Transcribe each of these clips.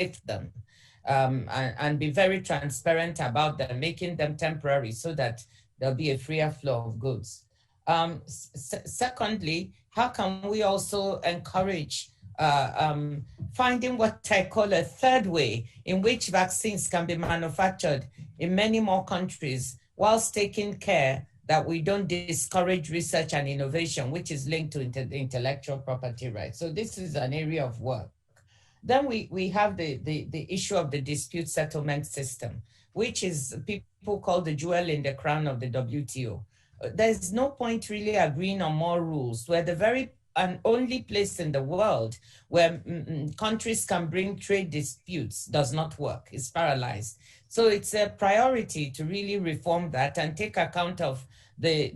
lift them and be very transparent about them, making them temporary so that there'll be a freer flow of goods. Secondly, how can we also encourage finding what I call a third way in which vaccines can be manufactured in many more countries, whilst taking care that we don't discourage research and innovation, which is linked to intellectual property rights. So this is an area of work. Then we have the issue of the dispute settlement system, which is people call the jewel in the crown of the WTO. There's no point really agreeing on more rules. We're the very and only place in the world where countries can bring trade disputes does not work. It's paralyzed. So it's a priority to really reform that and take account of the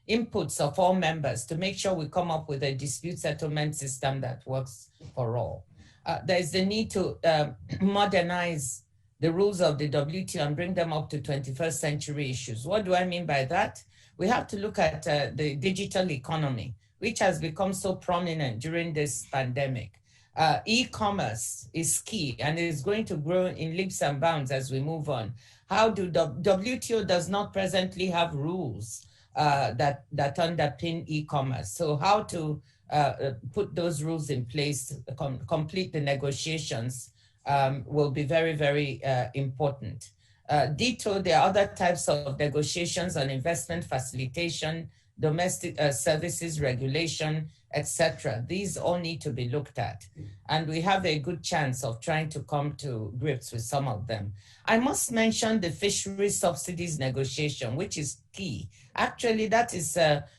inputs of all members to make sure we come up with a dispute settlement system that works for all. There's the need to modernize the rules of the WTO and bring them up to 21st century issues. What do I mean by that? We have to look at the digital economy, which has become so prominent during this pandemic. E-commerce is key and is going to grow in leaps and bounds as we move on. How do WTO does not presently have rules that underpin e-commerce. So how to put those rules in place, complete the negotiations will be very, very important. Ditto, there are other types of negotiations on investment facilitation, domestic services regulation, etc. These all need to be looked at. And we have a good chance of trying to come to grips with some of them. I must mention the fisheries subsidies negotiation, which is key. Actually, that is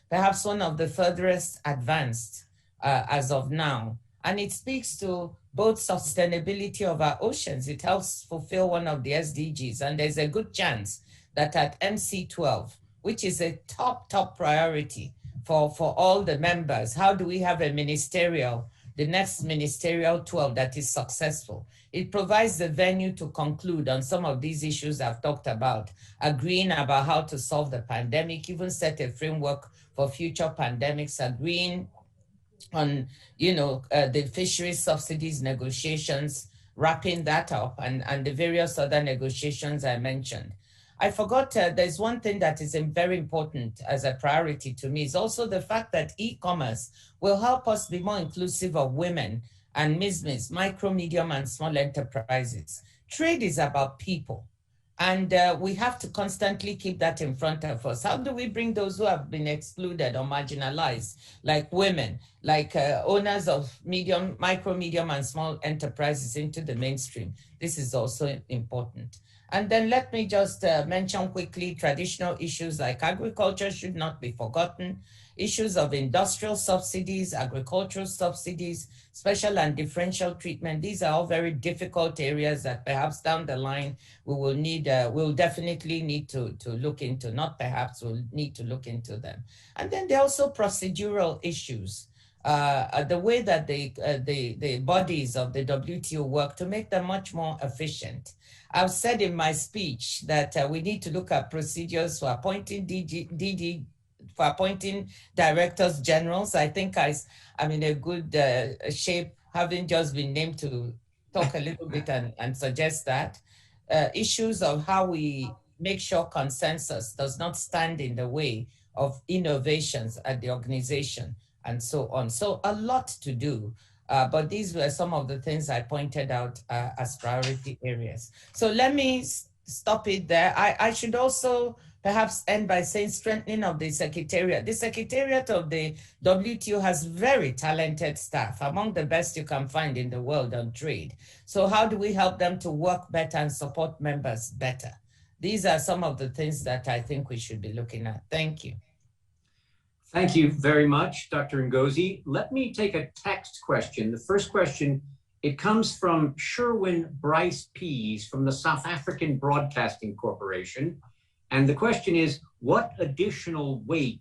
perhaps one of the furthest advanced as of now. And it speaks to both sustainability of our oceans. It helps fulfill one of the SDGs. And there's a good chance that at MC12, which is a top priority for all the members, how do we have a ministerial, the next ministerial 12 that is successful? It provides the venue to conclude on some of these issues I've talked about, agreeing about how to solve the pandemic, even set a framework for future pandemics, agreeing on, the fisheries subsidies negotiations, wrapping that up, and the various other negotiations I mentioned. I forgot, there's one thing that is very important as a priority to me, is also the fact that e-commerce will help us be more inclusive of women and MISMEs, micro, medium, and small enterprises. Trade is about people. And we have to constantly keep that in front of us. How do we bring those who have been excluded or marginalized, like women, like owners of micro, medium, and small enterprises into the mainstream? This is also important. And then let me just mention quickly traditional issues like agriculture should not be forgotten, issues of industrial subsidies, agricultural subsidies, special and differential treatment. These are all very difficult areas that perhaps down the line we will need, we'll definitely need to look into, not perhaps, we'll need to look into them. And then there are also procedural issues. The way that the bodies of the WTO work to make them much more efficient. I've said in my speech that we need to look at procedures for appointing for appointing directors generals. I think I'm in a good shape, having just been named, to talk a little bit and suggest that. Issues of how we make sure consensus does not stand in the way of innovations at the organization, and so on. So a lot to do. But these were some of the things I pointed out as priority areas. So let me stop it there. I should also perhaps end by saying strengthening of the Secretariat. The Secretariat of the WTO has very talented staff, among the best you can find in the world on trade. So how do we help them to work better and support members better? These are some of the things that I think we should be looking at. Thank you. Thank you very much, Dr. Ngozi. Let me take a text question. The first question, it comes from Sherwin Bryce Pease from the South African Broadcasting Corporation. And the question is, what additional weight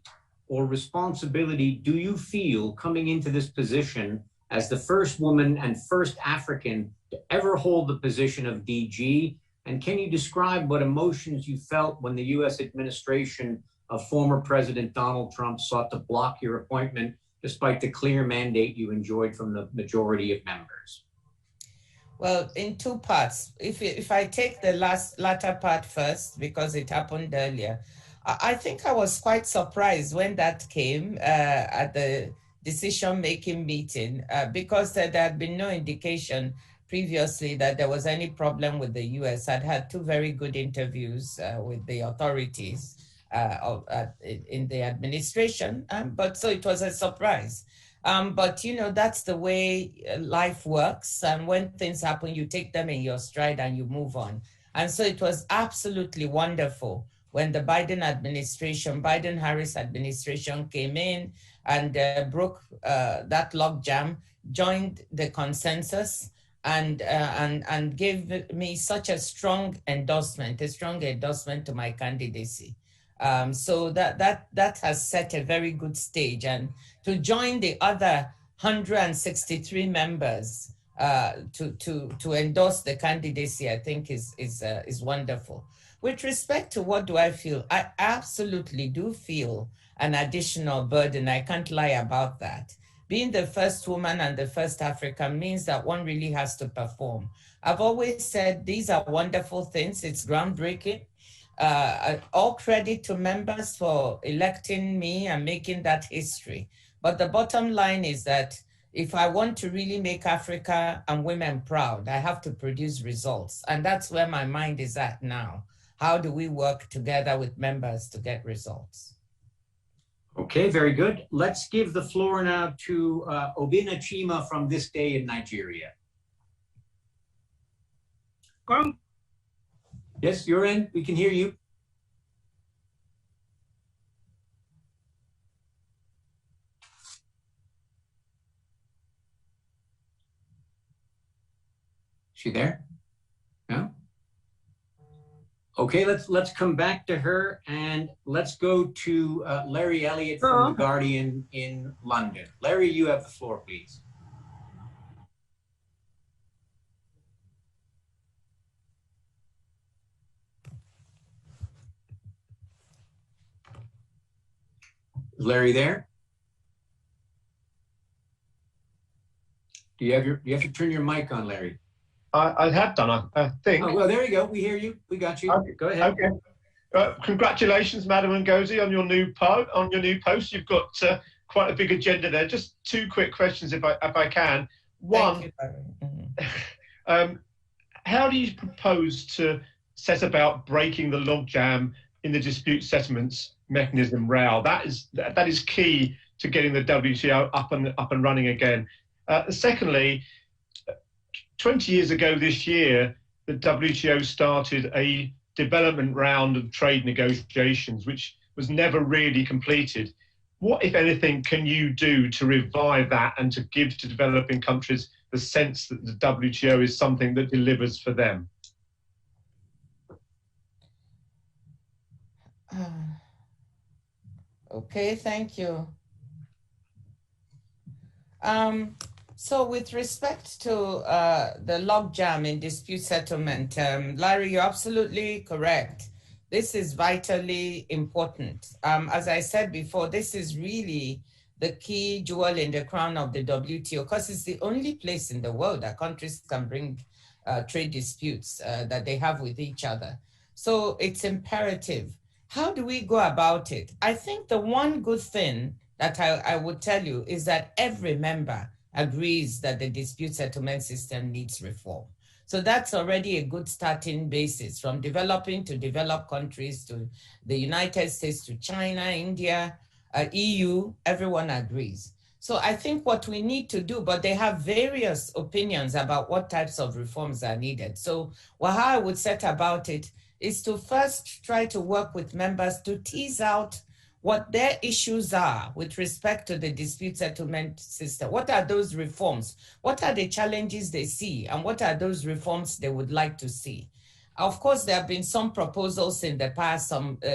or responsibility do you feel coming into this position as the first woman and first African to ever hold the position of DG? And can you describe what emotions you felt when the US administration of former President Donald Trump sought to block your appointment despite the clear mandate you enjoyed from the majority of members? Well, in two parts. If I take the latter part first, because it happened earlier, I think I was quite surprised when that came at the decision-making meeting, because there had been no indication previously that there was any problem with the US. I'd had two very good interviews with the authorities in the administration, but so it was a surprise. But you know, that's the way life works. And when things happen, you take them in your stride and you move on. And so it was absolutely wonderful when the Biden-Harris administration came in and broke that logjam, joined the consensus, and gave me such a strong endorsement to my candidacy. So that has set a very good stage, and to join the other 163 members to endorse the candidacy, I think is wonderful. With respect to what do I feel, I absolutely do feel an additional burden. I can't lie about that. Being the first woman and the first African means that one really has to perform. I've always said these are wonderful things. It's groundbreaking. All credit to members for electing me and making that history. But the bottom line is that if I want to really make Africa and women proud, I have to produce results. And that's where my mind is at now. How do we work together with members to get results? Okay, very good. Let's give the floor now to Obina Chima from This Day in Nigeria. Yes, you're in. We can hear you. Is she there? No? Okay, let's come back to her, and let's go to Larry Elliott from The Guardian in London. Larry, you have the floor, please. Is Larry there? Do you have to turn your mic on, Larry? I have done, I think. Oh, well, there you go. We hear you. We got you. Okay. Go ahead. Okay. Congratulations, Madam Ngozi, on your new post. You've got quite a big agenda there. Just two quick questions, if I can. One, how do you propose to set about breaking the logjam in the dispute settlements mechanism, RAL? That is key to getting the WTO up and running again. Secondly, 20 years ago this year, the WTO started a development round of trade negotiations, which was never really completed. What, if anything, can you do to revive that and to give to developing countries the sense that the WTO is something that delivers for them? Okay, thank you. So with respect to the logjam in dispute settlement, Larry, you're absolutely correct. This is vitally important. As I said before, this is really the key jewel in the crown of the WTO, because it's the only place in the world that countries can bring trade disputes that they have with each other. So it's imperative. How do we go about it? I think the one good thing that I would tell you is that every member agrees that the dispute settlement system needs reform. So that's already a good starting basis, from developing to developed countries to the United States to China, India, EU, everyone agrees. So I think what we need to do, but they have various opinions about what types of reforms are needed. So how I would set about it is to first try to work with members to tease out what their issues are with respect to the dispute settlement system. What are those reforms? What are the challenges they see? And what are those reforms they would like to see? Of course, there have been some proposals in the past,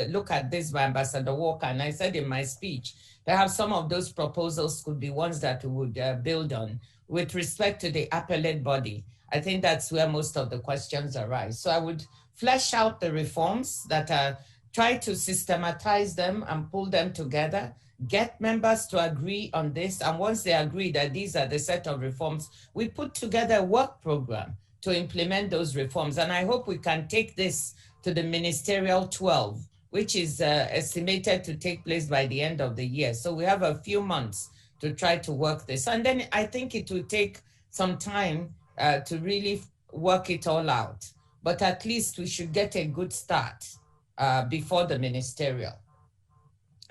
look at this by Ambassador Walker, and I said in my speech, perhaps some of those proposals could be ones that we would build on. With respect to the appellate body, I think that's where most of the questions arise. So I would flesh out the reforms that are, try to systematize them and pull them together, get members to agree on this. And once they agree that these are the set of reforms, we put together a work program to implement those reforms. And I hope we can take this to the ministerial 12, which is estimated to take place by the end of the year. So we have a few months to try to work this. And then I think it will take some time to really work it all out. But at least we should get a good start before the ministerial.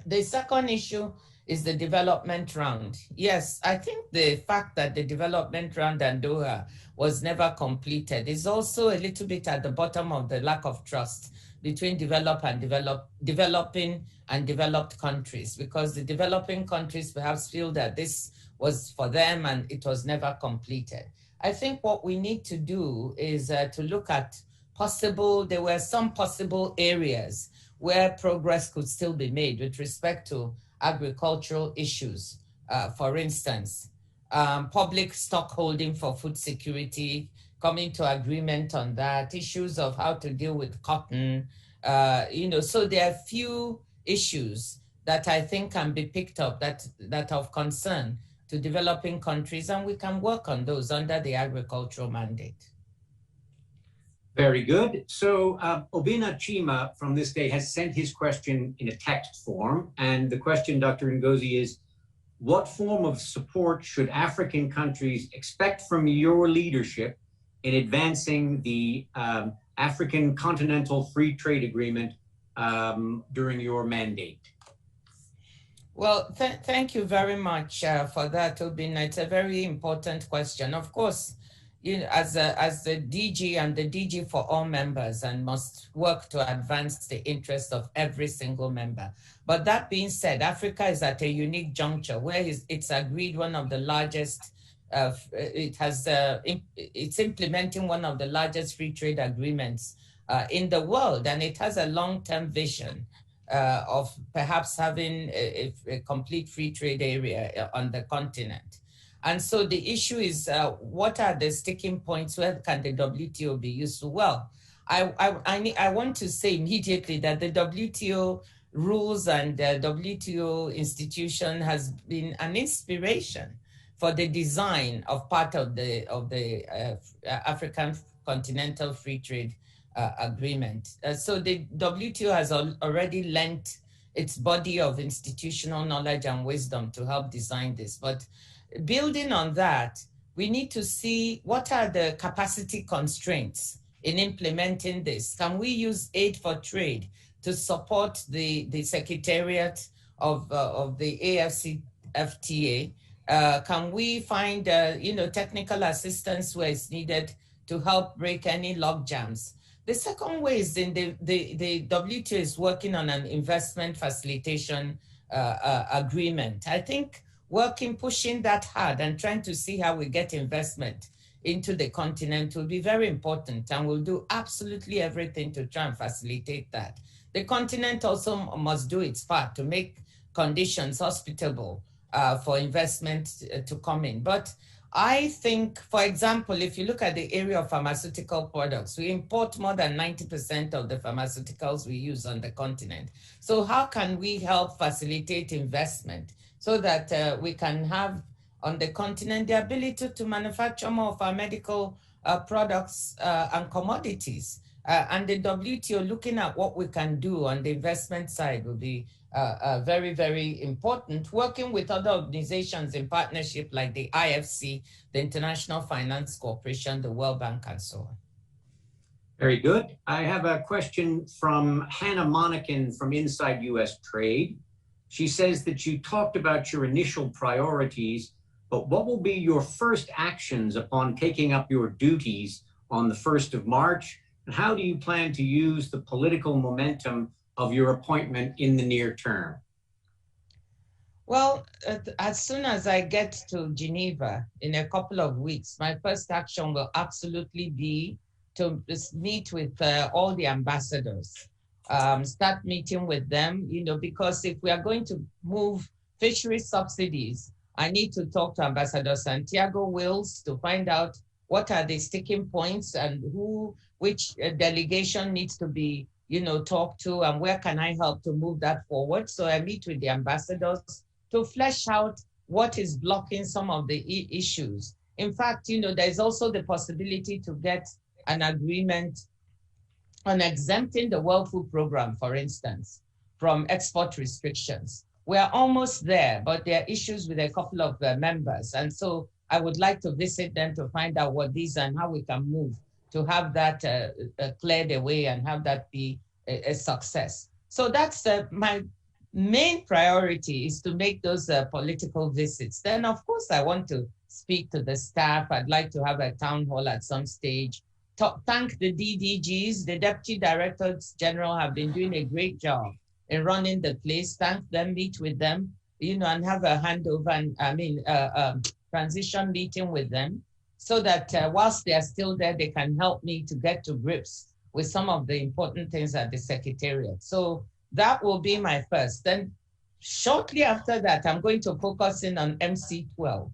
The second issue is the development round. Yes, I think the fact that the development round and Doha was never completed is also a little bit at the bottom of the lack of trust between developing and developed countries, because the developing countries perhaps feel that this was for them and it was never completed. I think what we need to do is to look at there were some possible areas where progress could still be made with respect to agricultural issues. For instance, public stockholding for food security, coming to agreement on that, issues of how to deal with cotton, so there are few issues that I think can be picked up that are of concern to developing countries, and we can work on those under the agricultural mandate. Very good. So Obina Chima from This Day has sent his question in a text form. And the question, Dr. Ngozi, is what form of support should African countries expect from your leadership in advancing the African Continental Free Trade Agreement during your mandate? Well, thank you very much for that, Obina. It's a very important question. Of course, as the DG and the DG for all members, and must work to advance the interest of every single member. But that being said, Africa is at a unique juncture where it's agreed one of the largest, it's implementing one of the largest free trade agreements in the world, and it has a long-term vision of perhaps having a complete free trade area on the continent. And so the issue is, what are the sticking points? Where can the WTO be useful? Well, I want to say immediately that the WTO rules and the WTO institution has been an inspiration for the design of part of the African Continental Free Trade Agreement. So the WTO has already lent its body of institutional knowledge and wisdom to help design this. But building on that, we need to see what are the capacity constraints in implementing this. Can we use aid for trade to support the secretariat of the AFCFTA? Can we find technical assistance where it's needed to help break any logjams? The second way is the WTO is working on an investment facilitation agreement. I think pushing that hard and trying to see how we get investment into the continent will be very important, and we'll do absolutely everything to try and facilitate that. The continent also must do its part to make conditions hospitable for investment to come in. But I think, for example, if you look at the area of pharmaceutical products, we import more than 90% of the pharmaceuticals we use on the continent. So how can we help facilitate investment so that we can have on the continent the ability to manufacture more of our medical products and commodities? And the WTO looking at what we can do on the investment side will be very, very important, working with other organizations in partnership like the IFC, the International Finance Corporation, the World Bank, and so on. Very good. I have a question from Hannah Monacan from Inside US Trade. She says that you talked about your initial priorities, but what will be your first actions upon taking up your duties on the 1st of March? And how do you plan to use the political momentum of your appointment in the near term? Well, as soon as I get to Geneva in a couple of weeks, my first action will absolutely be to meet with all the ambassadors, start meeting with them, because if we are going to move fishery subsidies, I need to talk to Ambassador Santiago Wills to find out what are the sticking points and which delegation needs to be, talked to, and where can I help to move that forward. So I meet with the ambassadors to flesh out what is blocking some of the issues In fact, there's also the possibility to get an agreement on exempting the World Food Program, for instance, from export restrictions. We're almost there, but there are issues with a couple of members. And so I would like to visit them to find out what these are and how we can move to have that cleared away and have that be a success. So that's my main priority, is to make those political visits. Then, of course, I want to speak to the staff. I'd like to have a town hall at some stage. Thank the DDGs, the Deputy Directors-General have been doing a great job in running the place. Thank them, meet with them, and have a handover and transition meeting with them, so that whilst they are still there, they can help me to get to grips with some of the important things at the Secretariat. So that will be my first. Then shortly after that, I'm going to focus in on MC12,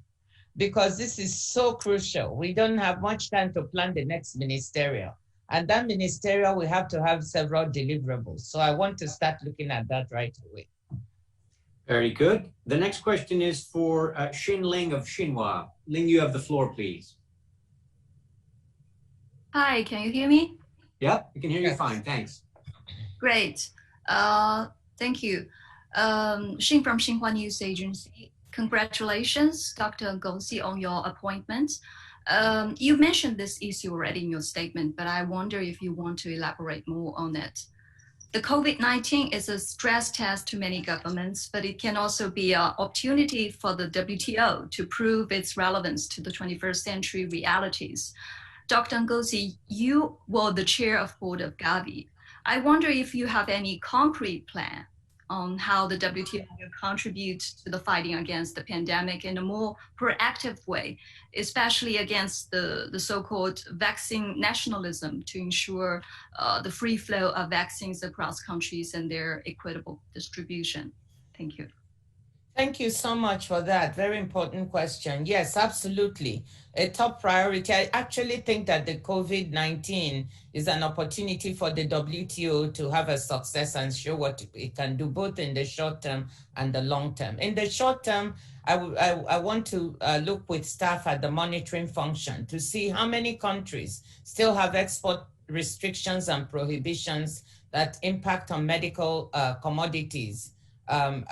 because this is so crucial. We don't have much time to plan the next ministerial. And that ministerial, we have to have several deliverables. So I want to start looking at that right away. Very good. The next question is for Xin Ling of Xinhua. Ling, you have the floor, please. Hi, can you hear me? Yep, we can hear you fine, thanks. Great. Thank you. Xin from Xinhua News Agency. Congratulations, Dr. Ngozi, on your appointment. You mentioned this issue already in your statement, but I wonder if you want to elaborate more on it. The COVID-19 is a stress test to many governments, but it can also be an opportunity for the WTO to prove its relevance to the 21st century realities. Dr. Ngozi, you were the chair of board of Gavi. I wonder if you have any concrete plan on how the WTO will contribute to the fighting against the pandemic in a more proactive way, especially against the so-called vaccine nationalism, to ensure the free flow of vaccines across countries and their equitable distribution. Thank you. Thank you so much for that. Very important question. Yes, absolutely. A top priority. I actually think that the COVID-19 is an opportunity for the WTO to have a success and show what it can do, both in the short term and the long term. In the short term, I want to look with staff at the monitoring function to see how many countries still have export restrictions and prohibitions that impact on medical commodities. Look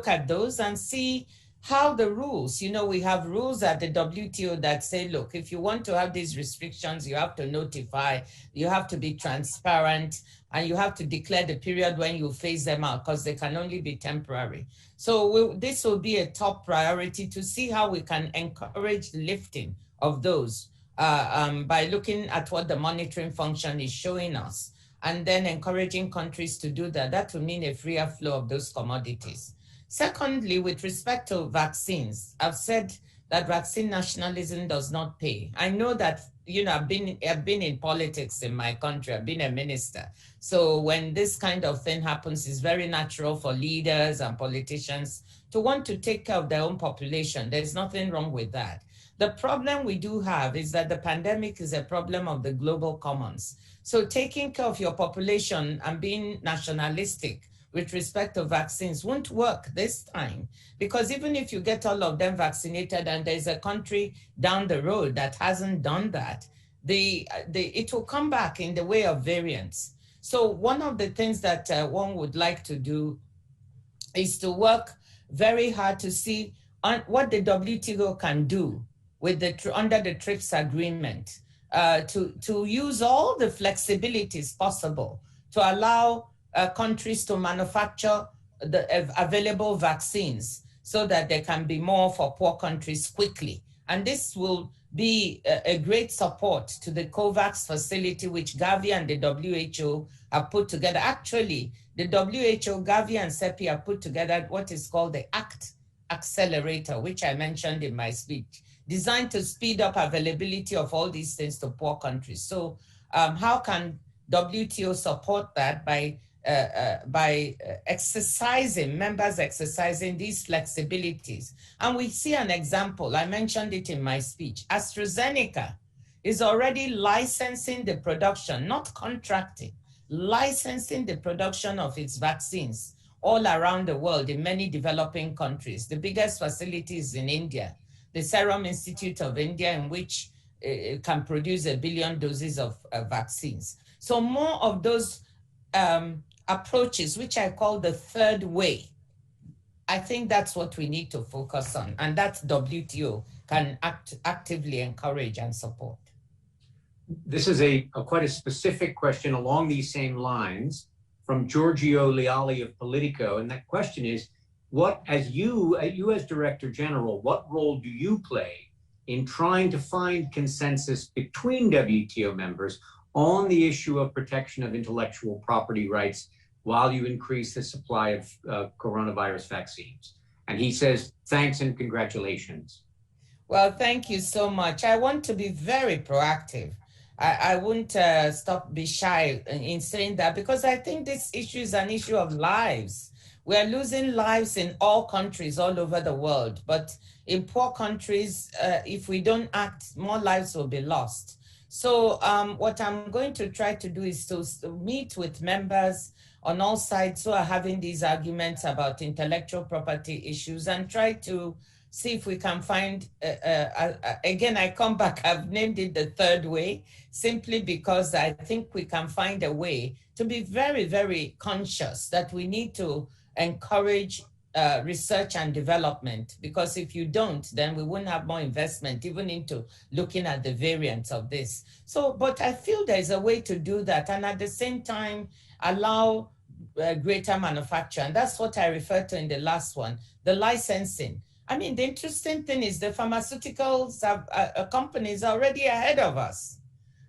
at those and see how the rules, we have rules at the WTO that say, look, if you want to have these restrictions, you have to notify, you have to be transparent, and you have to declare the period when you phase them out, because they can only be temporary. So this will be a top priority to see how we can encourage the lifting of those by looking at what the monitoring function is showing us, and then encouraging countries to do that. That will mean a freer flow of those commodities. Secondly, with respect to vaccines, I've said that vaccine nationalism does not pay. I know that, I've been in politics in my country, I've been a minister. So when this kind of thing happens, it's very natural for leaders and politicians to want to take care of their own population. There's nothing wrong with that. The problem we do have is that the pandemic is a problem of the global commons. So taking care of your population and being nationalistic with respect to vaccines won't work this time, because even if you get all of them vaccinated and there's a country down the road that hasn't done that, it will come back in the way of variants. So one of the things that one would like to do is to work very hard to see what the WTO can do with under the TRIPS agreement, to use all the flexibilities possible to allow countries to manufacture the available vaccines so that there can be more for poor countries quickly. And this will be a great support to the COVAX facility, which Gavi and the WHO have put together. Actually, the WHO, Gavi and CEPI have put together what is called the ACT Accelerator, which I mentioned in my speech, designed to speed up availability of all these things to poor countries. So how can WTO support that? By members exercising these flexibilities. And we see an example, I mentioned it in my speech. AstraZeneca is already licensing the production, not contracting, licensing the production of its vaccines all around the world in many developing countries. The biggest facility is in India. the Serum Institute of India, in which it can produce 1 billion doses of vaccines. So more of those approaches, which I call the third way, I think that's what we need to focus on, and that's WTO can actively encourage and support. This is quite a specific question along these same lines from Giorgio Leali of Politico, and that question is, as you as Director General, what role do you play in trying to find consensus between WTO members on the issue of protection of intellectual property rights while you increase the supply of coronavirus vaccines? And he says, thanks and congratulations. Well, thank you so much. I want to be very proactive. I wouldn't be shy in saying that, because I think this issue is an issue of lives. We're losing lives in all countries all over the world, but in poor countries, if we don't act, more lives will be lost. So what I'm going to try to do is to meet with members on all sides who are having these arguments about intellectual property issues and try to see if we can find, again, I come back, I've named it the third way, simply because I think we can find a way to be very, very conscious that we need to encourage research and development, because if you don't, then we wouldn't have more investment even into looking at the variants of this. So, but I feel there's a way to do that, and at the same time, allow greater manufacture. And that's what I referred to in the last one, the licensing. I mean, the interesting thing is the pharmaceuticals companies are already ahead of us.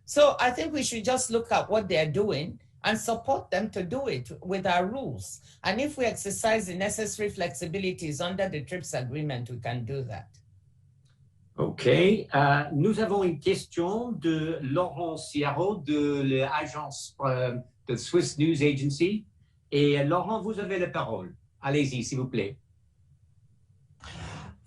So I think we should just look at what they're doing and support them to do it with our rules. And if we exercise the necessary flexibilities under the TRIPS agreement, we can do that. OK. Nous avons une question de Laurent Ciaro de l'agence de Swiss News Agency. Et Laurent, vous avez la parole. Allez-y, s'il vous plaît.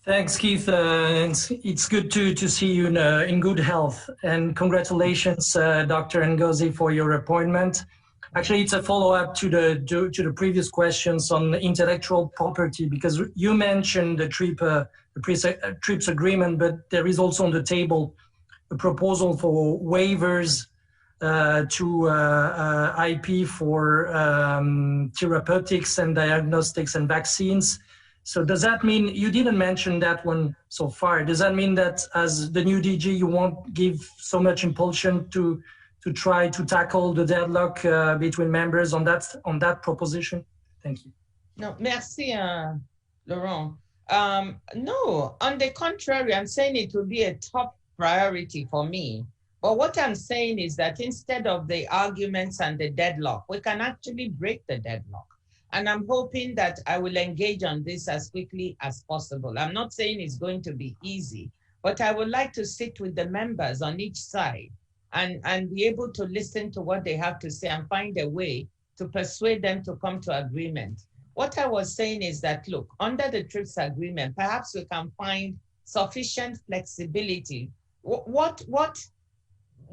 Thanks, Keith. It's good to see you in good health. And congratulations, Dr. Ngozi, for your appointment. Actually, it's a follow-up to the previous questions on intellectual property, because you mentioned the TRIPS agreement, but there is also on the table a proposal for waivers to IP for therapeutics and diagnostics and vaccines. So does that mean, you didn't mention that one so far, does that mean that as the new DG, you won't give so much impulsion to try to tackle the deadlock between members on that proposition? Thank you. No, merci, Laurent. No, on the contrary, I'm saying it will be a top priority for me. But what I'm saying is that instead of the arguments and the deadlock, we can actually break the deadlock. And I'm hoping that I will engage on this as quickly as possible. I'm not saying it's going to be easy, but I would like to sit with the members on each side and be able to listen to what they have to say and find a way to persuade them to come to agreement. What I was saying is that, look, under the TRIPS agreement, perhaps we can find sufficient flexibility. What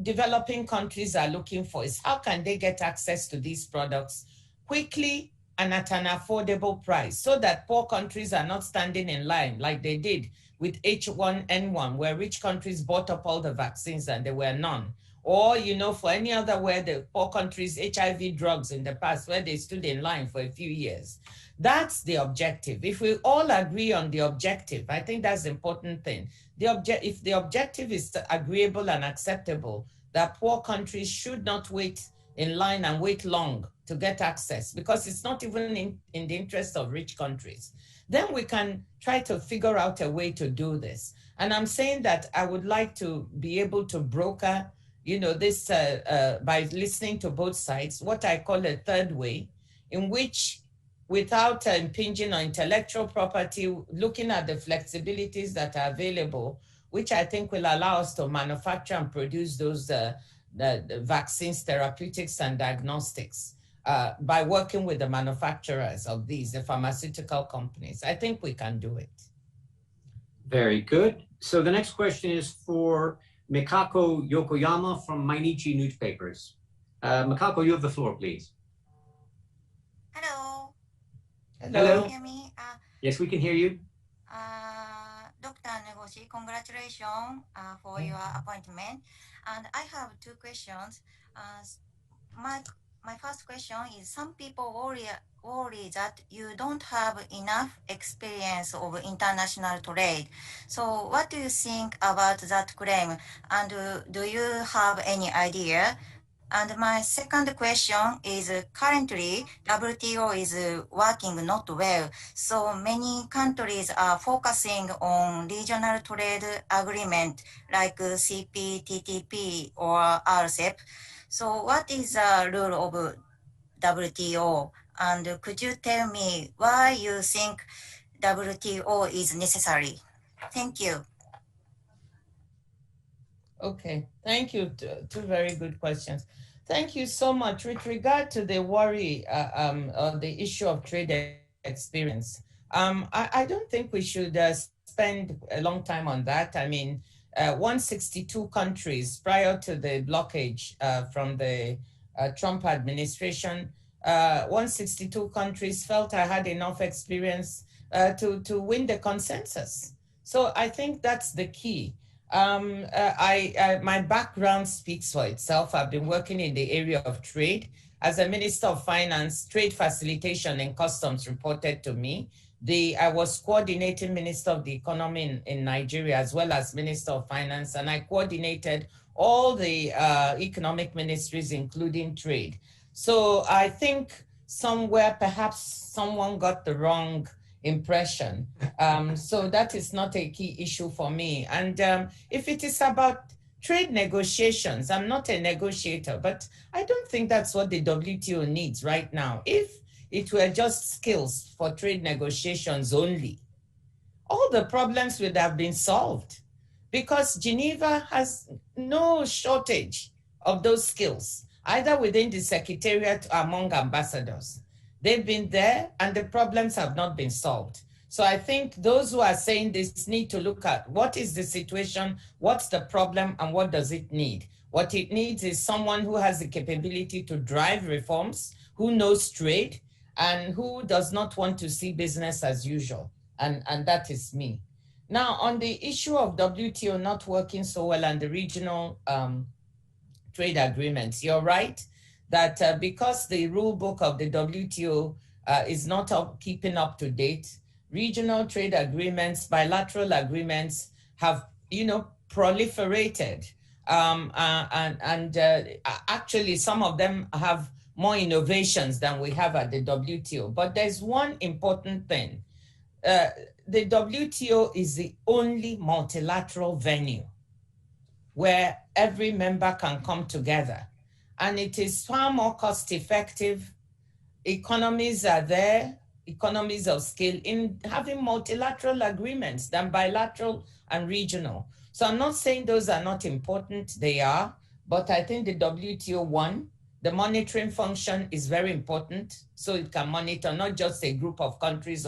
developing countries are looking for is how can they get access to these products quickly and at an affordable price, so that poor countries are not standing in line like they did with H1N1, where rich countries bought up all the vaccines and there were none. Or, you know, for any other where the poor countries, HIV drugs in the past, where they stood in line for a few years. That's the objective. If we all agree on the objective, I think that's the important thing. If the objective is agreeable and acceptable, that poor countries should not wait in line and wait long to get access, because it's not even in the interest of rich countries, then we can try to figure out a way to do this. And I'm saying that I would like to be able to broker, you know, this by listening to both sides, what I call a third way, in which, without impinging on intellectual property, looking at the flexibilities that are available, which I think will allow us to manufacture and produce those the vaccines, therapeutics, and diagnostics by working with the manufacturers of these, the pharmaceutical companies. I think we can do it. Very good. So the next question is for Mikako Yokoyama from Mainichi Newspapers. Mikako, you have the floor, please. Hello. Hello. Can you hear me? Yes, we can hear you. Dr. Dr. Ngozi, congratulations for your appointment. And I have two questions. My first question is, some people worry that you don't have enough experience of international trade. So what do you think about that claim? And do you have any idea? And my second question is, currently WTO is working not well. So many countries are focusing on regional trade agreement like CPTPP or RCEP. So what is the rule of WTO? And could you tell me why you think WTO is necessary? Thank you. Okay, thank you. Two very good questions. Thank you so much. With regard to the worry on the issue of trade experience, I don't think we should spend a long time on that. I mean, 162 countries prior to the blockage from the Trump administration, 162 countries felt I had enough experience to win the consensus. So I think that's the key. My background speaks for itself. I've been working in the area of trade. As a Minister of Finance, trade facilitation and customs reported to me. I was coordinating Minister of the Economy in Nigeria, as well as Minister of Finance, and I coordinated all the economic ministries, including trade. So I think somewhere perhaps someone got the wrong impression. So that is not a key issue for me. And if it is about trade negotiations, I'm not a negotiator, but I don't think that's what the WTO needs right now. If it were just skills for trade negotiations only, all the problems would have been solved, because Geneva has no shortage of those skills, either within the Secretariat or among ambassadors. They've been there and the problems have not been solved. So I think those who are saying this need to look at what is the situation, what's the problem, and what does it need? What it needs is someone who has the capability to drive reforms, who knows trade, and who does not want to see business as usual. And that is me. Now, on the issue of WTO not working so well and the regional trade agreements, you're right that because the rule book of the WTO is not keeping up to date, regional trade agreements, bilateral agreements have, proliferated. Actually, some of them have more innovations than we have at the WTO. But there's one important thing. The WTO is the only multilateral venue where every member can come together. And it is far more cost effective. Economies are there, economies of scale in having multilateral agreements than bilateral and regional. So I'm not saying those are not important, they are, but I think the WTO the monitoring function is very important, so it can monitor not just a group of countries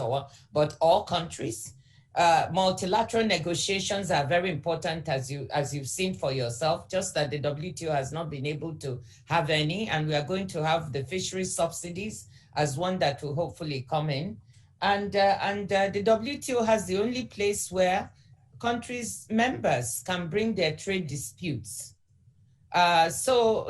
but all countries. Multilateral negotiations are very important, as you've seen for yourself, just that the WTO has not been able to have any, and we are going to have the fisheries subsidies as one that will hopefully come in. And the WTO has the only place where countries, members can bring their trade disputes. So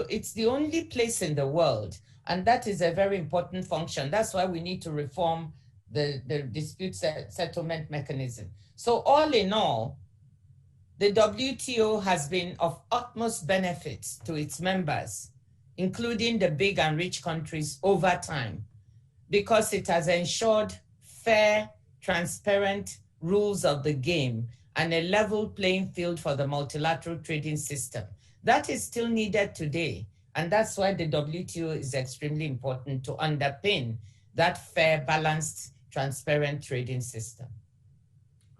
it's the only place in the world, and that is a very important function. That's why we need to reform the dispute settlement mechanism. So all in all, the WTO has been of utmost benefit to its members, including the big and rich countries over time, because it has ensured fair, transparent rules of the game and a level playing field for the multilateral trading system. That is still needed today. And that's why the WTO is extremely important to underpin that fair, balanced, transparent trading system.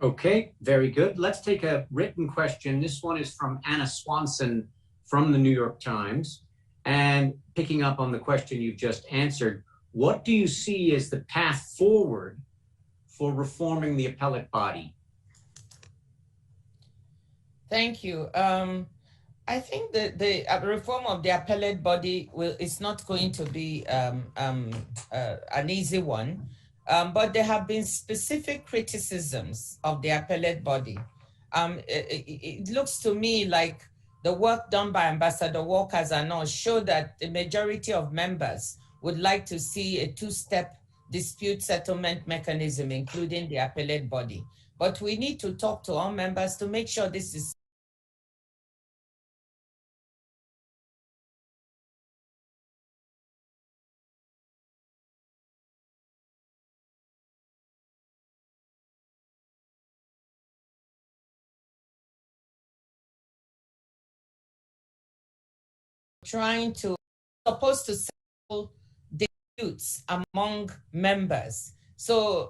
Okay, very good. Let's take a written question. This one is from Anna Swanson from the New York Times. And picking up on the question you've just answered, what do you see as the path forward for reforming the appellate body? Thank you. I think that the reform of the appellate body is not going to be an easy one. But there have been specific criticisms of the appellate body. It looks to me like the work done by Ambassador Walkers and all show that the majority of members would like to see a two-step dispute settlement mechanism, including the appellate body. But we need to talk to all members to make sure this is supposed to settle disputes among members. So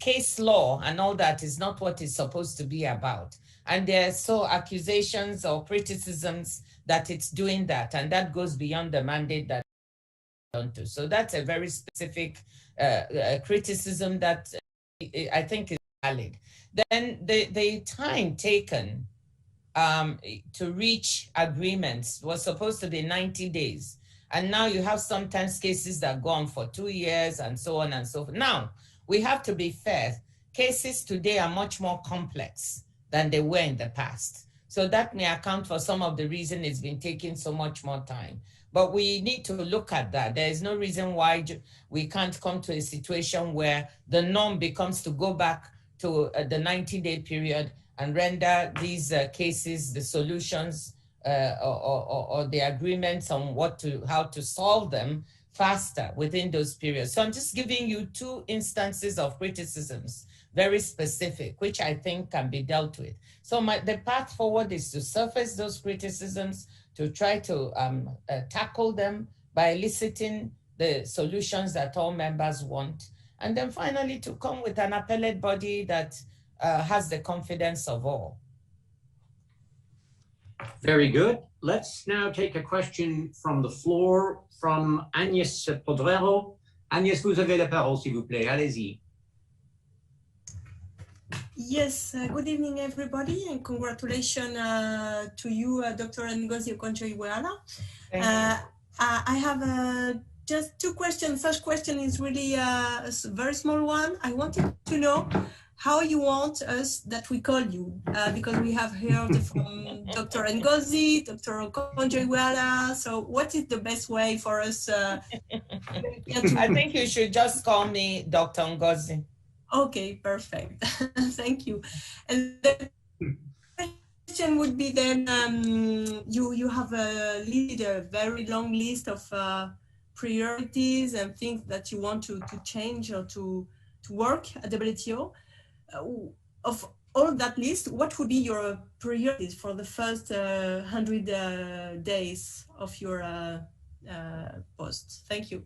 case law and all that is not what it's supposed to be about. And there are so accusations or criticisms that it's doing that, and that goes beyond the mandate that to. So that's a very specific criticism that I think is valid. Then the time taken to reach agreements was supposed to be 90 days. And now you have sometimes cases that go on for 2 years and so on and so forth. Now, we have to be fair. Cases today are much more complex than they were in the past. So that may account for some of the reason it's been taking so much more time. But we need to look at that. There is no reason why we can't come to a situation where the norm becomes to go back to the 90-day period and render these cases, the solutions or the agreements on how to solve them faster within those periods. So I'm just giving you 2 instances of criticisms, very specific, which I think can be dealt with. So the path forward is to surface those criticisms, to try to tackle them by eliciting the solutions that all members want, and then finally to come with an appellate body that has the confidence of all. Very good. Let's now take a question from the floor from Agnès Podrero. Agnès, vous avez la parole, s'il vous plaît. Allez-y. Yes, good evening, everybody, and congratulations to you, Dr. Ngozi Okonjo-Iweala. I have just 2 questions. First question is really a very small one. I wanted to know how you want us that we call you, because we have heard from Dr. Ngozi, Dr. Okonjo-Iweala. So what is the best way for us? I think you should just call me Dr. Ngozi. Okay, perfect. Thank you. And the question would be then, you have listed a very long list of priorities and things that you want to change or to work at WTO. Of all that list, what would be your priorities for the first 100 days of your post? Thank you.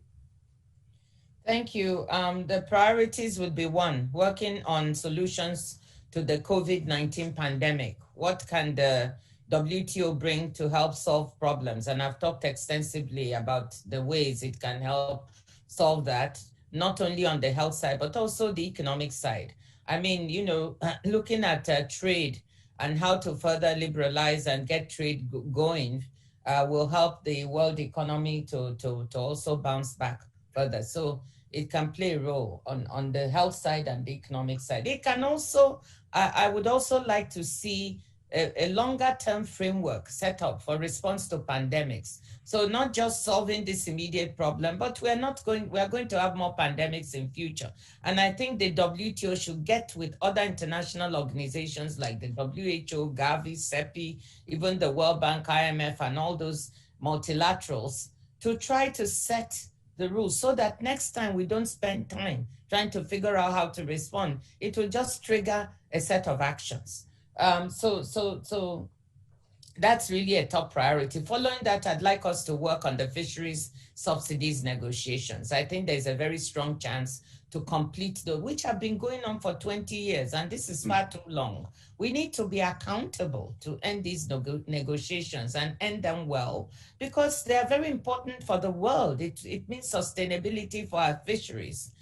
Thank you. The priorities would be 1, working on solutions to the COVID-19 pandemic. What can the WTO bring to help solve problems? And I've talked extensively about the ways it can help solve that, not only on the health side, but also the economic side. I mean, you know, looking at trade and how to further liberalize and get trade going will help the world economy to also bounce back further. So it can play a role on the health side and the economic side. It can also, I would also like to see a longer term framework set up for response to pandemics. So not just solving this immediate problem, but we are going to have more pandemics in future. And I think the WTO should get with other international organizations like the WHO, Gavi, CEPI, even the World Bank, IMF, and all those multilaterals to try to set the rules so that next time we don't spend time trying to figure out how to respond. It will just trigger a set of actions. So that's really a top priority. Following that, I'd like us to work on the fisheries subsidies negotiations. I think there's a very strong chance to complete those, which have been going on for 20 years, and this is far too long. We need to be accountable to end these negotiations and end them well, because they are very important for the world. It means sustainability for our fisheries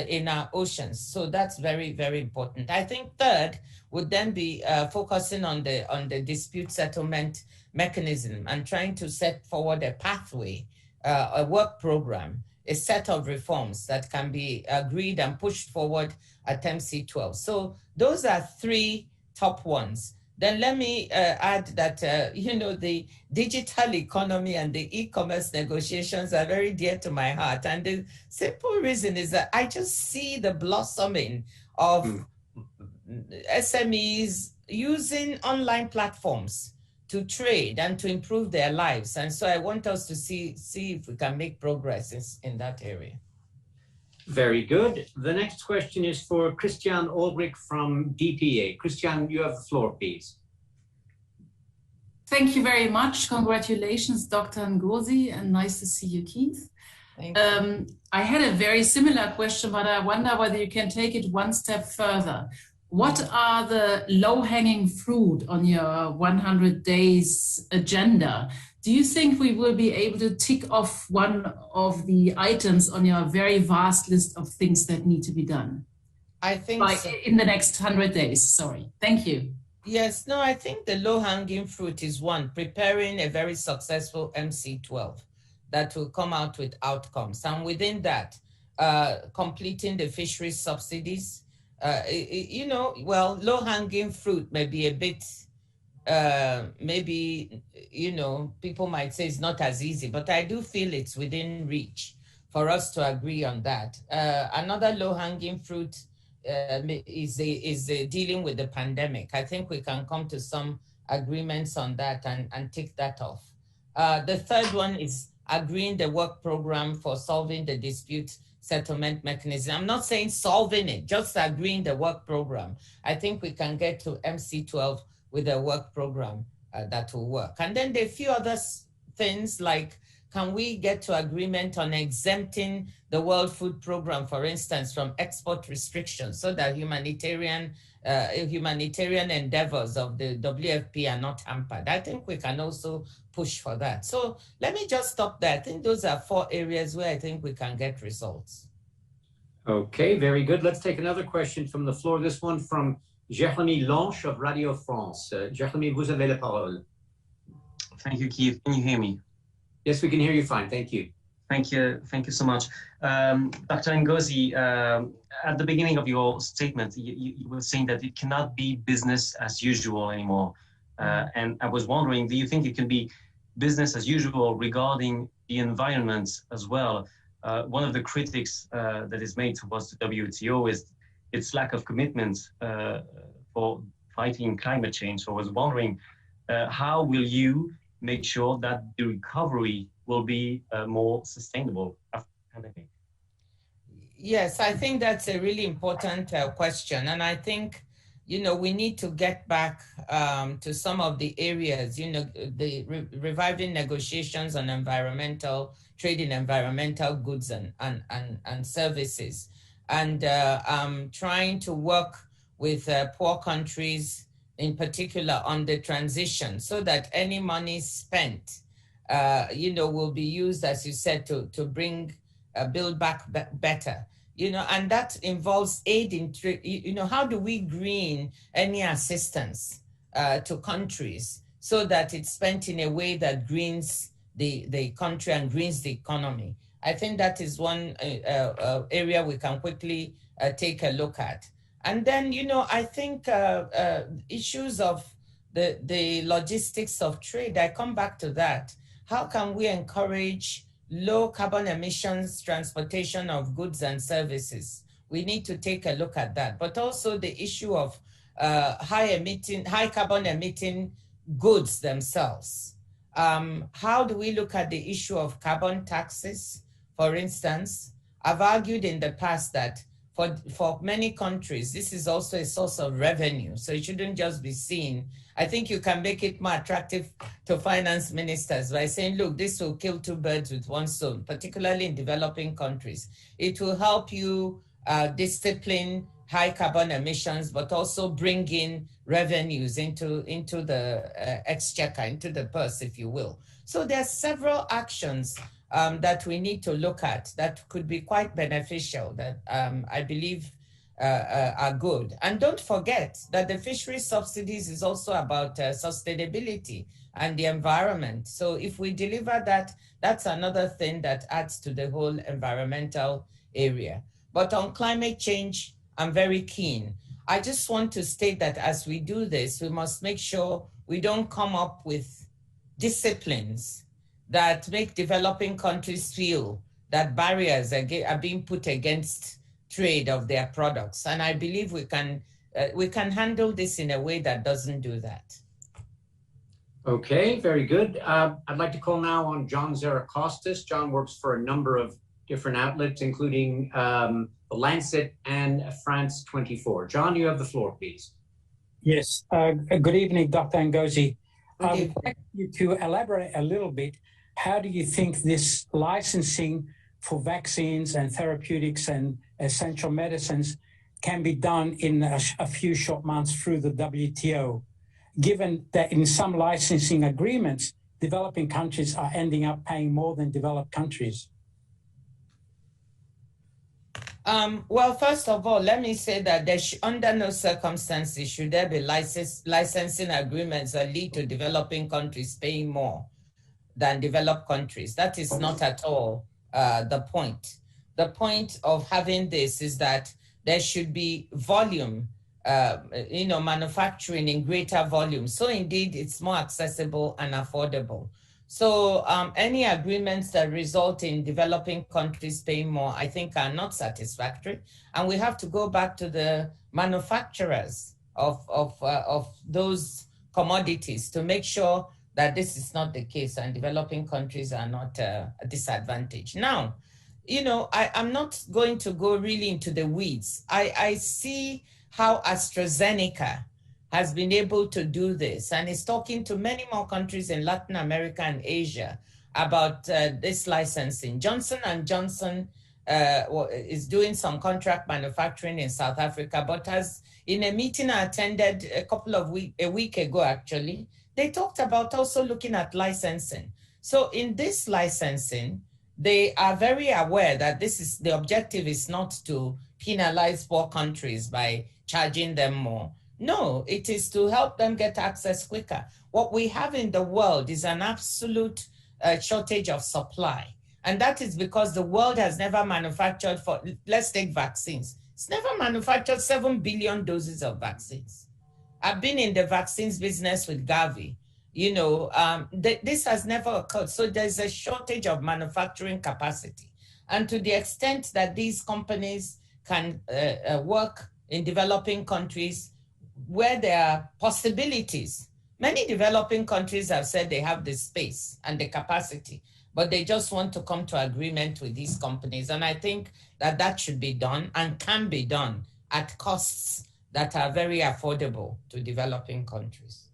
in our oceans. So that's very, very important. I think third would then be focusing on the dispute settlement mechanism and trying to set forward a pathway, a work program a set of reforms that can be agreed and pushed forward at MC12. So those are three top ones. Then let me add that, the digital economy and the e-commerce negotiations are very dear to my heart. And the simple reason is that I just see the blossoming of SMEs using online platforms to trade and to improve their lives. And so I want us to see if we can make progress in that area. Very good. The next question is for Christian Ulrich from DPA. Christian, you have the floor, please. Thank you very much. Congratulations, Dr. Ngozi, and nice to see you, Keith. Thank you. I had a very similar question, but I wonder whether you can take it one step further. What are the low-hanging fruit on your 100 days agenda? Do you think we will be able to tick off one of the items on your very vast list of things that need to be done? I think so. In the next 100 days, sorry. Thank you. Yes, no, I think the low-hanging fruit is one, preparing a very successful MC12 that will come out with outcomes. And within that, completing the fisheries subsidies. Low-hanging fruit may be a bit, people might say it's not as easy, but I do feel it's within reach for us to agree on that. Another low-hanging fruit is dealing with the pandemic. I think we can come to some agreements on that and tick that off. The third one is agreeing the work program for solving the dispute settlement mechanism. I'm not saying solving it, just agreeing the work program. I think we can get to MC12 with a work program that will work. And then there are a few other things like, can we get to agreement on exempting the World Food Program, for instance, from export restrictions so that humanitarian endeavors of the WFP are not hampered? I think we can also push for that. So let me just stop there. I think those are 4 areas where I think we can get results. Okay, very good. Let's take another question from the floor. This one from Jérémy Lanche of Radio France. Jérémy, vous avez la parole. Thank you, Keith. Can you hear me? Yes, we can hear you fine. Thank you. Thank you so much. Dr. Ngozi, at the beginning of your statement, you were saying that it cannot be business as usual anymore. And I was wondering, do you think it can be business as usual regarding the environment as well? One of the critics that is made towards the WTO is its lack of commitment for fighting climate change. So I was wondering, how will you make sure that the recovery will be more sustainable after the pandemic? Yes, I think that's a really important question. And I think, we need to get back to some of the areas, the reviving negotiations on trade in environmental goods and services. And trying to work with poor countries in particular on the transition so that any money spent, will be used, as you said, to build back better. And that involves aid in, how do we green any assistance to countries so that it's spent in a way that greens the country and greens the economy? I think that is one area we can quickly take a look at. And then, I think issues of the logistics of trade, I come back to that. How can we encourage low carbon emissions transportation of goods and services? We need to take a look at that. But also the issue of high carbon emitting goods themselves. How do we look at the issue of carbon taxes? For instance, I've argued in the past that for many countries, this is also a source of revenue. So it shouldn't just be seen. I think you can make it more attractive to finance ministers by saying, look, this will kill 2 birds with 1 stone, particularly in developing countries. It will help you discipline high carbon emissions, but also bring in revenues into the exchequer, into the purse, if you will. So there are several actions that we need to look at that could be quite beneficial, that I believe are good. And don't forget that the fisheries subsidies is also about sustainability and the environment. So if we deliver that, that's another thing that adds to the whole environmental area. But on climate change, I'm very keen. I just want to state that as we do this, we must make sure we don't come up with disciplines that make developing countries feel that barriers are being put against trade of their products. And I believe we can handle this in a way that doesn't do that. Okay, very good. I'd like to call now on John Zarakostas. John works for a number of different outlets, including The Lancet and France 24. John, you have the floor, please. Yes. Good evening, Dr. Ngozi. I would like you to elaborate a little bit. How do you think this licensing for vaccines and therapeutics and essential medicines can be done in a few short months through the WTO, given that in some licensing agreements, developing countries are ending up paying more than developed countries? Well, first of all, let me say that under no circumstances should there be licensing agreements that lead to developing countries paying more than developed countries. That is not at all the point. The point of having this is that there should be volume, manufacturing in greater volume. So indeed, it's more accessible and affordable. So any agreements that result in developing countries paying more, I think are not satisfactory. And we have to go back to the manufacturers of those commodities to make sure that this is not the case and developing countries are not a disadvantage. Now, I'm not going to go really into the weeds. I see how AstraZeneca has been able to do this and is talking to many more countries in Latin America and Asia about this licensing. Johnson & Johnson is doing some contract manufacturing in South Africa, but has, in a meeting I attended a week ago actually, they talked about also looking at licensing. So in this licensing, they are very aware that the objective is not to penalize poor countries by charging them more. No, it is to help them get access quicker. What we have in the world is an absolute shortage of supply. And that is because the world has never manufactured let's take vaccines. It's never manufactured 7 billion doses of vaccines. I've been in the vaccines business with Gavi. This has never occurred. So there's a shortage of manufacturing capacity. And to the extent that these companies can work in developing countries where there are possibilities, many developing countries have said they have the space and the capacity, but they just want to come to agreement with these companies. And I think that should be done and can be done at costs that are very affordable to developing countries.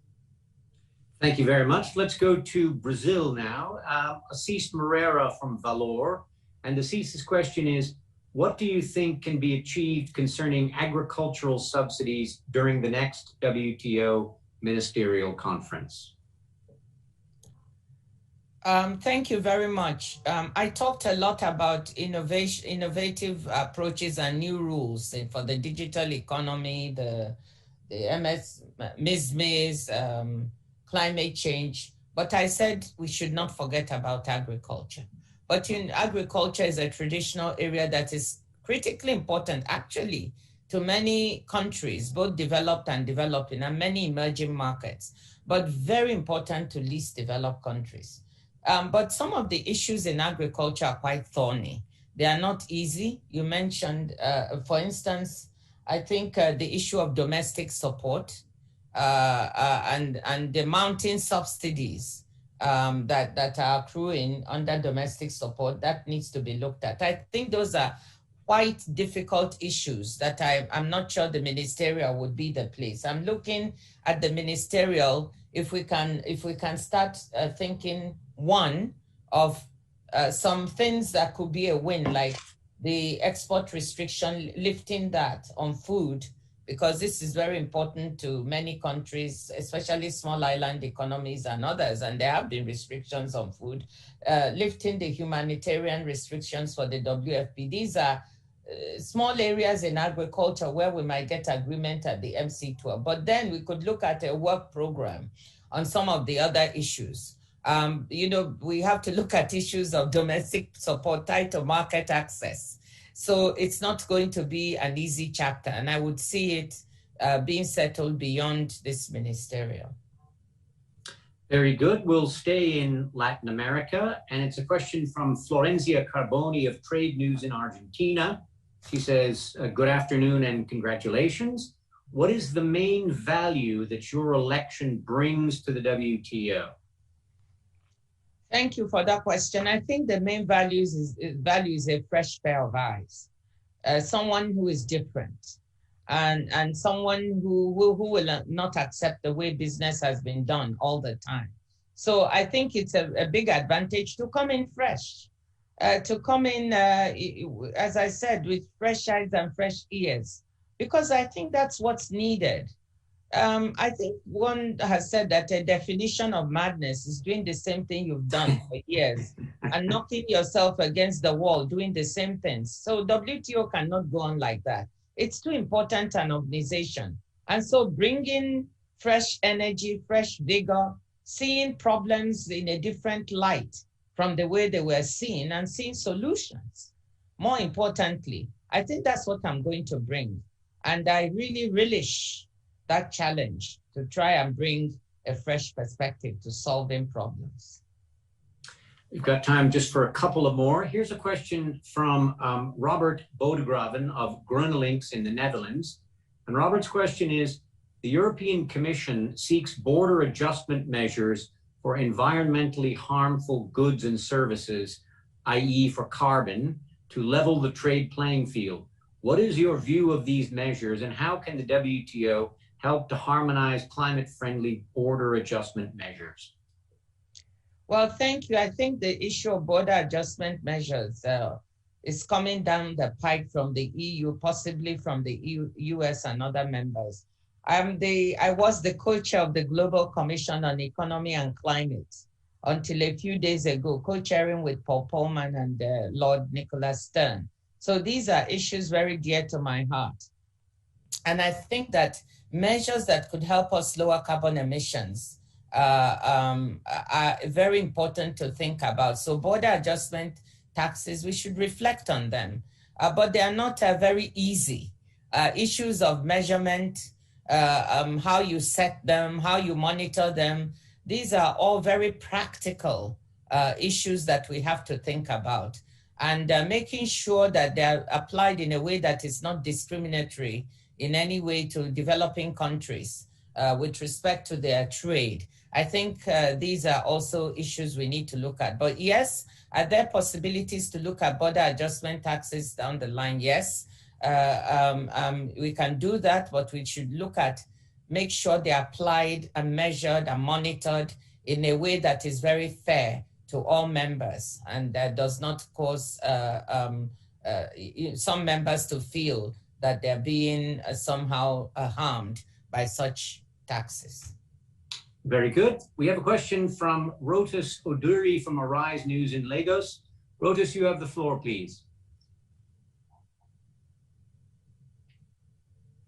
Thank you very much. Let's go to Brazil now. Assis Moreira from Valor. And Assis's question is, what do you think can be achieved concerning agricultural subsidies during the next WTO ministerial conference? Thank you very much. I talked a lot about innovative approaches and new rules for the digital economy, the MISMEs, climate change, but I said we should not forget about agriculture. But agriculture is a traditional area that is critically important, actually, to many countries, both developed and developing, and many emerging markets, but very important to least developed countries. But some of the issues in agriculture are quite thorny. They are not easy. You mentioned, for instance, I think the issue of domestic support and the mounting subsidies that are accruing under domestic support, that needs to be looked at. I think those are quite difficult issues that I'm not sure the ministerial would be the place. I'm looking at the ministerial, if we can start thinking one of some things that could be a win, like the export restriction, lifting that on food, because this is very important to many countries, especially small island economies and others, and there have been restrictions on food, lifting the humanitarian restrictions for the WFP. These are small areas in agriculture where we might get agreement at the MC12. But then we could look at a work program on some of the other issues. We have to look at issues of domestic support tied to market access. So it's not going to be an easy chapter, and I would see it being settled beyond this ministerial. Very good. We'll stay in Latin America, and it's a question from Florencia Carboni of Trade News in Argentina. She says, good afternoon and congratulations. What is the main value that your election brings to the WTO? Thank you for that question. I think the main value is a fresh pair of eyes, someone who is different, and someone who will not accept the way business has been done all the time. So I think it's a big advantage to come in fresh, to come in, as I said, with fresh eyes and fresh ears, because I think that's what's needed. I think one has said that a definition of madness is doing the same thing you've done for years and knocking yourself against the wall, doing the same things. So WTO cannot go on like that. It's too important an organization. And so bringing fresh energy, fresh vigor, seeing problems in a different light from the way they were seen and seeing solutions. More importantly, I think that's what I'm going to bring. And I really relish that challenge to try and bring a fresh perspective to solving problems. We've got time just for a couple of more. Here's a question from Robert Bodegraven of Groenlinks in the Netherlands. And Robert's question is, the European Commission seeks border adjustment measures for environmentally harmful goods and services, i.e. for carbon, to level the trade playing field. What is your view of these measures, and how can the WTO help to harmonize climate-friendly border adjustment measures? Well, thank you. I think the issue of border adjustment measures is coming down the pike from the EU, possibly from the US and other members. I was the co-chair of the Global Commission on Economy and Climate until a few days ago, co-chairing with Paul Polman and Lord Nicholas Stern. So these are issues very dear to my heart. And I think that measures that could help us lower carbon emissions are very important to think about. So border adjustment taxes, we should reflect on them, but they are not very easy. Issues of measurement, how you set them, how you monitor them, these are all very practical issues that we have to think about. And making sure that they're applied in a way that is not discriminatory in any way to developing countries with respect to their trade. I think these are also issues we need to look at. But yes, are there possibilities to look at border adjustment taxes down the line? Yes, we can do that, but we should make sure they're applied and measured and monitored in a way that is very fair to all members and that does not cause some members to feel that they're being somehow harmed by such taxes. Very good. We have a question from Rotus Oduri from Arise News in Lagos. Rotus, you have the floor, please.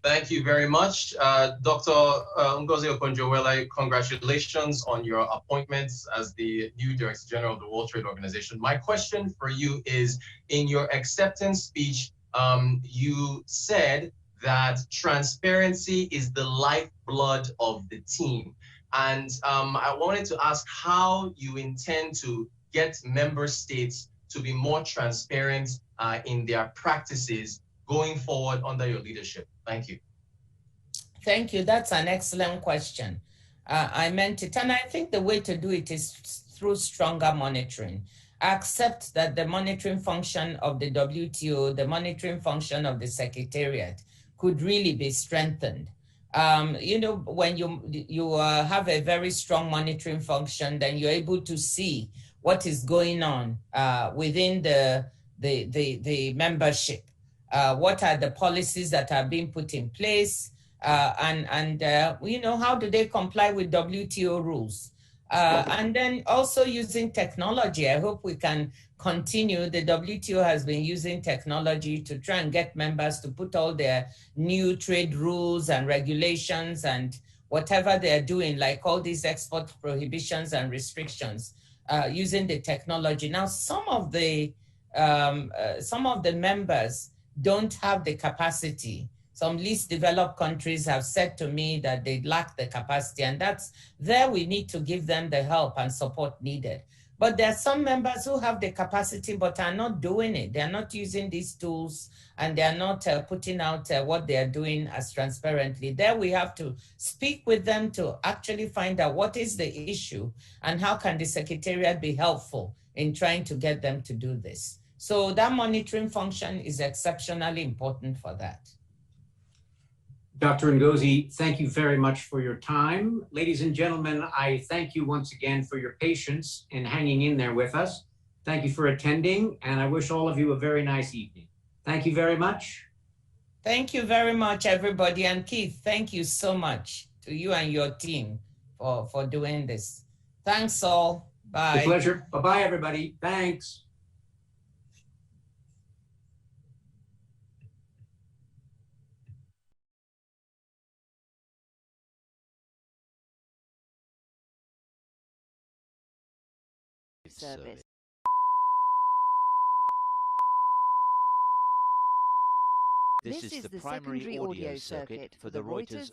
Thank you very much. Dr. Ngozi Okonjo-Iweala, congratulations on your appointment as the new Director General of the World Trade Organization. My question for you is, in your acceptance speech, you said that transparency is the lifeblood of the team. And I wanted to ask how you intend to get member states to be more transparent in their practices going forward under your leadership. Thank you. Thank you. That's an excellent question. I meant it. And I think the way to do it is through stronger monitoring. I accept that the monitoring function of the WTO, the monitoring function of the Secretariat could really be strengthened. When you have a very strong monitoring function, then you're able to see what is going on within the membership. What are the policies that are being put in place? How do they comply with WTO rules? And then also using technology. I hope we can continue. The WTO has been using technology to try and get members to put all their new trade rules and regulations and whatever they're doing, like all these export prohibitions and restrictions, using the technology. Now, some of the members don't have the capacity. Some least developed countries have said to me that they lack the capacity, and that's there we need to give them the help and support needed. But there are some members who have the capacity but are not doing it. They're not using these tools, and they're not putting out what they're doing as transparently. There we have to speak with them to actually find out what is the issue and how can the Secretariat be helpful in trying to get them to do this. So that monitoring function is exceptionally important for that. Dr. Ngozi, thank you very much for your time. Ladies and gentlemen, I thank you once again for your patience in hanging in there with us. Thank you for attending, and I wish all of you a very nice evening. Thank you very much. Thank you very much, everybody. And Keith, thank you so much to you and your team for doing this. Thanks all. Bye. It's a pleasure. Bye-bye, everybody. Thanks. Service. This is the primary audio circuit for the Reuters